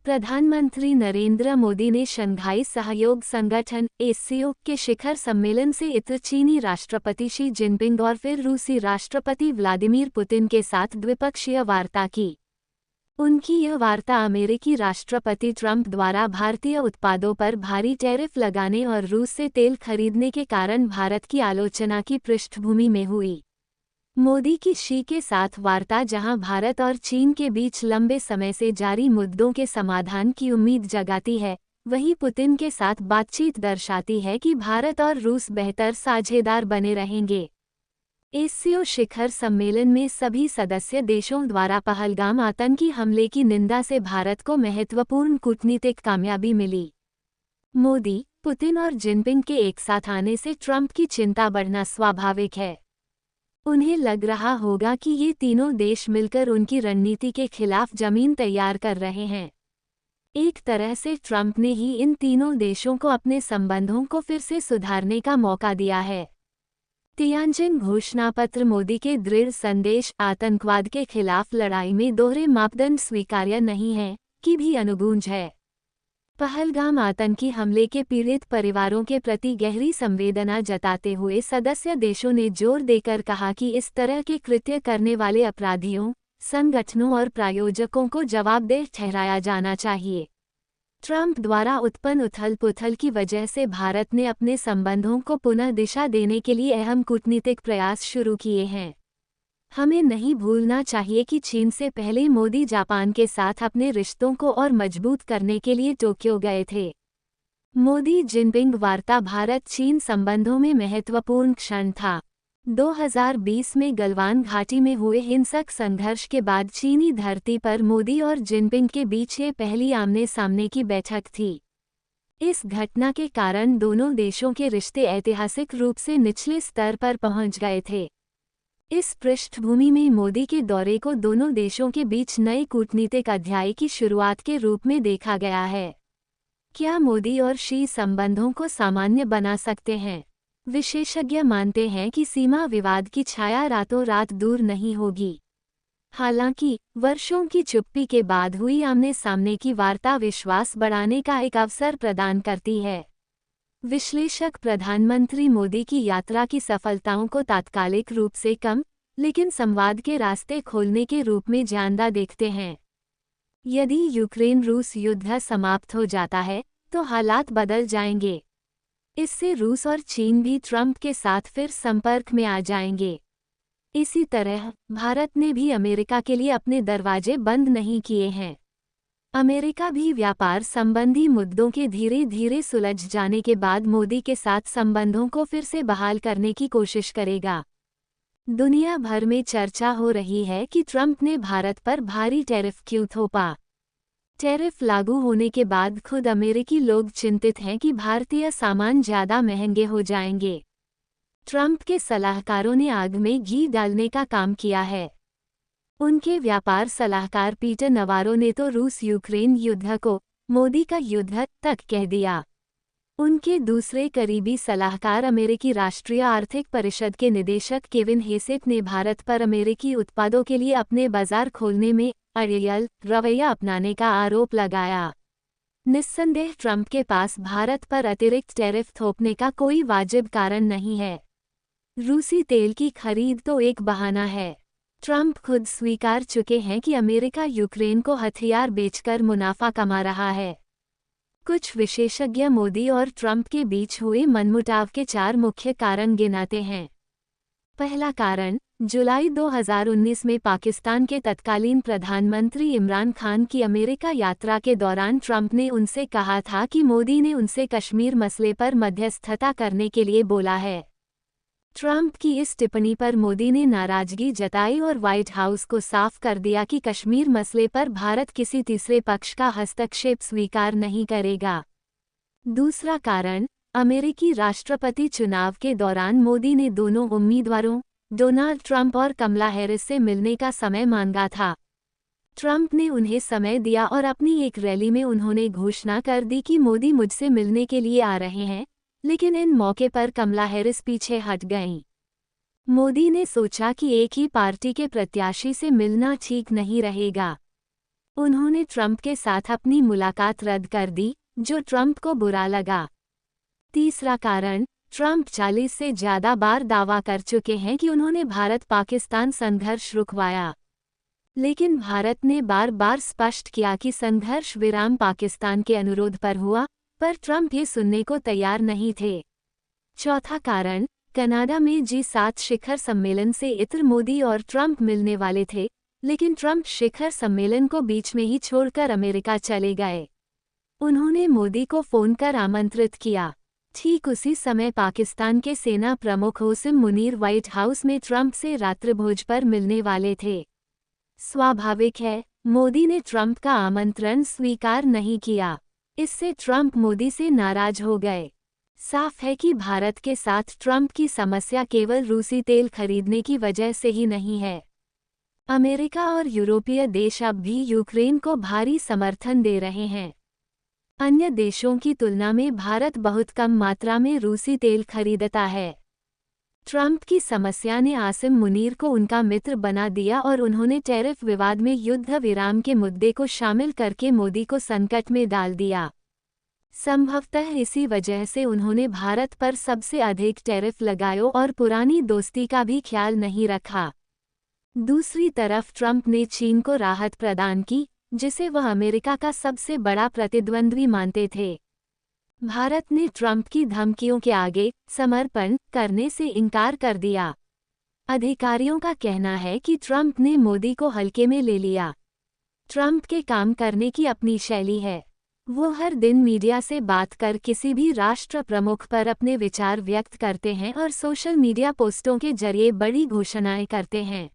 प्रधानमंत्री नरेंद्र मोदी ने शंघाई सहयोग संगठन एससीओ के शिखर सम्मेलन से इतर चीनी राष्ट्रपति शी जिनपिंग और फिर रूसी राष्ट्रपति व्लादिमीर पुतिन के साथ द्विपक्षीय वार्ता की। उनकी यह वार्ता अमेरिकी राष्ट्रपति ट्रंप द्वारा भारतीय उत्पादों पर भारी टैरिफ लगाने और रूस से तेल खरीदने के कारण भारत की आलोचना की पृष्ठभूमि में हुई। मोदी की शी के साथ वार्ता, जहां भारत और चीन के बीच लंबे समय से जारी मुद्दों के समाधान की उम्मीद जगाती है, वहीं पुतिन के साथ बातचीत दर्शाती है कि भारत और रूस बेहतर साझेदार बने रहेंगे। एससीओ शिखर सम्मेलन में सभी सदस्य देशों द्वारा पहलगाम आतंकी हमले की निंदा से भारत को महत्वपूर्ण कूटनीतिक कामयाबी मिली। मोदी, पुतिन और जिनपिंग के एक साथ आने से ट्रंप की चिंता बढ़ना स्वाभाविक है। उन्हें लग रहा होगा कि ये तीनों देश मिलकर उनकी रणनीति के खिलाफ जमीन तैयार कर रहे हैं। एक तरह से ट्रंप ने ही इन तीनों देशों को अपने संबंधों को फिर से सुधारने का मौका दिया है। तियानजिन घोषणापत्र मोदी के दृढ़ संदेश आतंकवाद के खिलाफ लड़ाई में दोहरे मापदंड स्वीकार्य नहीं है की भी अनुगूंज है। पहलगाम आतंकी हमले के पीड़ित परिवारों के प्रति गहरी संवेदना जताते हुए सदस्य देशों ने जोर देकर कहा कि इस तरह के कृत्य करने वाले अपराधियों, संगठनों और प्रायोजकों को जवाबदेह ठहराया जाना चाहिए। ट्रंप द्वारा उत्पन्न उथल-पुथल की वजह से भारत ने अपने संबंधों को पुनः दिशा देने के लिए अहम कूटनीतिक प्रयास शुरू किए हैं। हमें नहीं भूलना चाहिए कि चीन से पहले मोदी जापान के साथ अपने रिश्तों को और मजबूत करने के लिए टोक्यो गए थे। मोदी जिनपिंग वार्ता भारत-चीन संबंधों में महत्वपूर्ण क्षण था। 2020 में गलवान घाटी में हुए हिंसक संघर्ष के बाद चीनी धरती पर मोदी और जिनपिंग के बीच ये पहली आमने-सामने की बैठक थी। इस घटना के कारण दोनों देशों के रिश्ते ऐतिहासिक रूप से निचले स्तर पर पहुंच गए थे। इस पृष्ठभूमि में मोदी के दौरे को दोनों देशों के बीच नए कूटनीतिक अध्याय की शुरुआत के रूप में देखा गया है। क्या मोदी और शी संबंधों को सामान्य बना सकते हैं? विशेषज्ञ मानते हैं कि सीमा विवाद की छाया रातों रात दूर नहीं होगी। हालांकि, वर्षों की चुप्पी के बाद हुई आमने-सामने की वार्ता विश्वास बढ़ाने का एक अवसर प्रदान करती है। विश्लेषक प्रधानमंत्री मोदी की यात्रा की सफलताओं को तात्कालिक रूप से कम, लेकिन संवाद के रास्ते खोलने के रूप में जानदा देखते हैं। यदि यूक्रेन-रूस युद्ध समाप्त हो जाता है, तो हालात बदल जाएंगे। इससे रूस और चीन भी ट्रंप के साथ फिर संपर्क में आ जाएंगे। इसी तरह, भारत ने भी अमेरिका के लिए अपने दरवाजे बंद नहीं किए हैं। अमेरिका भी व्यापार संबंधी मुद्दों के धीरे-धीरे सुलझ जाने के बाद मोदी के साथ संबंधों को फिर से बहाल करने की कोशिश करेगा। दुनिया भर में चर्चा हो रही है कि ट्रंप ने भारत पर भारी टैरिफ क्यों थोपा। टैरिफ लागू होने के बाद खुद अमेरिकी लोग चिंतित हैं कि भारतीय सामान ज्यादा महंगे हो जाएंगे। ट्रंप के सलाहकारों ने आग में घी डालने का काम किया है। उनके व्यापार सलाहकार पीटर नवारो ने तो रूस-यूक्रेन युद्ध को मोदी का युद्ध तक कह दिया। उनके दूसरे करीबी सलाहकार अमेरिकी राष्ट्रीय आर्थिक परिषद के निदेशक केविन हेसेट ने भारत पर अमेरिकी उत्पादों के लिए अपने बाजार खोलने में अड़ियल रवैया अपनाने का आरोप लगाया। निस्संदेह ट्रंप के पास भारत पर अतिरिक्त टैरिफ थोपने का कोई वाजिब कारण नहीं है। रूसी तेल की खरीद तो एक बहाना है। ट्रंप खुद स्वीकार चुके हैं कि अमेरिका यूक्रेन को हथियार बेचकर मुनाफा कमा रहा है। कुछ विशेषज्ञ मोदी और ट्रंप के बीच हुए मनमुटाव के 4 मुख्य कारण गिनाते हैं। पहला कारण, जुलाई 2019 में पाकिस्तान के तत्कालीन प्रधानमंत्री इमरान खान की अमेरिका यात्रा के दौरान ट्रंप ने उनसे कहा था कि मोदी ने उनसे कश्मीर मसले पर मध्यस्थता करने के लिए बोला है। ट्रंप की इस टिप्पणी पर मोदी ने नाराजगी जताई और व्हाइट हाउस को साफ कर दिया कि कश्मीर मसले पर भारत किसी तीसरे पक्ष का हस्तक्षेप स्वीकार नहीं करेगा। दूसरा कारण, अमेरिकी राष्ट्रपति चुनाव के दौरान मोदी ने दोनों उम्मीदवारों, डोनाल्ड ट्रंप और कमला हैरिस से मिलने का समय मांगा था। ट्रंप ने उन्हें समय दिया और अपनी एक रैली में उन्होंने घोषणा कर दी कि मोदी मुझसे मिलने के लिए आ रहे हैं, लेकिन इन मौके पर कमला हैरिस पीछे हट गईं। मोदी ने सोचा कि एक ही पार्टी के प्रत्याशी से मिलना ठीक नहीं रहेगा। उन्होंने ट्रंप के साथ अपनी मुलाकात रद्द कर दी, जो ट्रंप को बुरा लगा। तीसरा कारण, ट्रंप 40 से ज़्यादा बार दावा कर चुके हैं कि उन्होंने भारत-पाकिस्तान संघर्ष रुकवाया। लेकिन भारत ने बार बार स्पष्ट किया कि संघर्ष विराम पाकिस्तान के अनुरोध पर हुआ, पर ट्रंप ये सुनने को तैयार नहीं थे। चौथा कारण, कनाडा में G7 शिखर सम्मेलन से इतर मोदी और ट्रंप मिलने वाले थे, लेकिन ट्रंप शिखर सम्मेलन को बीच में ही छोड़कर अमेरिका चले गए। उन्होंने मोदी को फोन कर आमंत्रित किया। ठीक उसी समय पाकिस्तान के सेना प्रमुख ओसिम मुनीर व्हाइट हाउस में ट्रंप से रात्रिभोज पर मिलने वाले थे। स्वाभाविक है, मोदी ने ट्रंप का आमंत्रण स्वीकार नहीं किया। इससे ट्रंप मोदी से नाराज हो गए। साफ है कि भारत के साथ ट्रंप की समस्या केवल रूसी तेल खरीदने की वजह से ही नहीं है। अमेरिका और यूरोपीय देश अब भी यूक्रेन को भारी समर्थन दे रहे हैं। अन्य देशों की तुलना में भारत बहुत कम मात्रा में रूसी तेल खरीदता है। ट्रंप की समस्या ने आसिम मुनीर को उनका मित्र बना दिया और उन्होंने टैरिफ विवाद में युद्ध विराम के मुद्दे को शामिल करके मोदी को संकट में डाल दिया। संभवतः इसी वजह से उन्होंने भारत पर सबसे अधिक टैरिफ लगायो और पुरानी दोस्ती का भी ख्याल नहीं रखा। दूसरी तरफ ट्रंप ने चीन को राहत प्रदान की, जिसे वह अमेरिका का सबसे बड़ा प्रतिद्वंद्वी मानते थे। भारत ने ट्रंप की धमकियों के आगे समर्पण करने से इनकार कर दिया। अधिकारियों का कहना है कि ट्रंप ने मोदी को हल्के में ले लिया। ट्रंप के काम करने की अपनी शैली है। वो हर दिन मीडिया से बात कर किसी भी राष्ट्र प्रमुख पर अपने विचार व्यक्त करते हैं और सोशल मीडिया पोस्टों के जरिए बड़ी घोषणाएं करते हैं।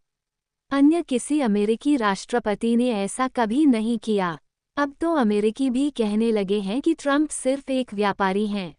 अन्य किसी अमेरिकी राष्ट्रपति ने ऐसा कभी नहीं किया। अब तो अमेरिकी भी कहने लगे हैं कि ट्रंप सिर्फ एक व्यापारी हैं।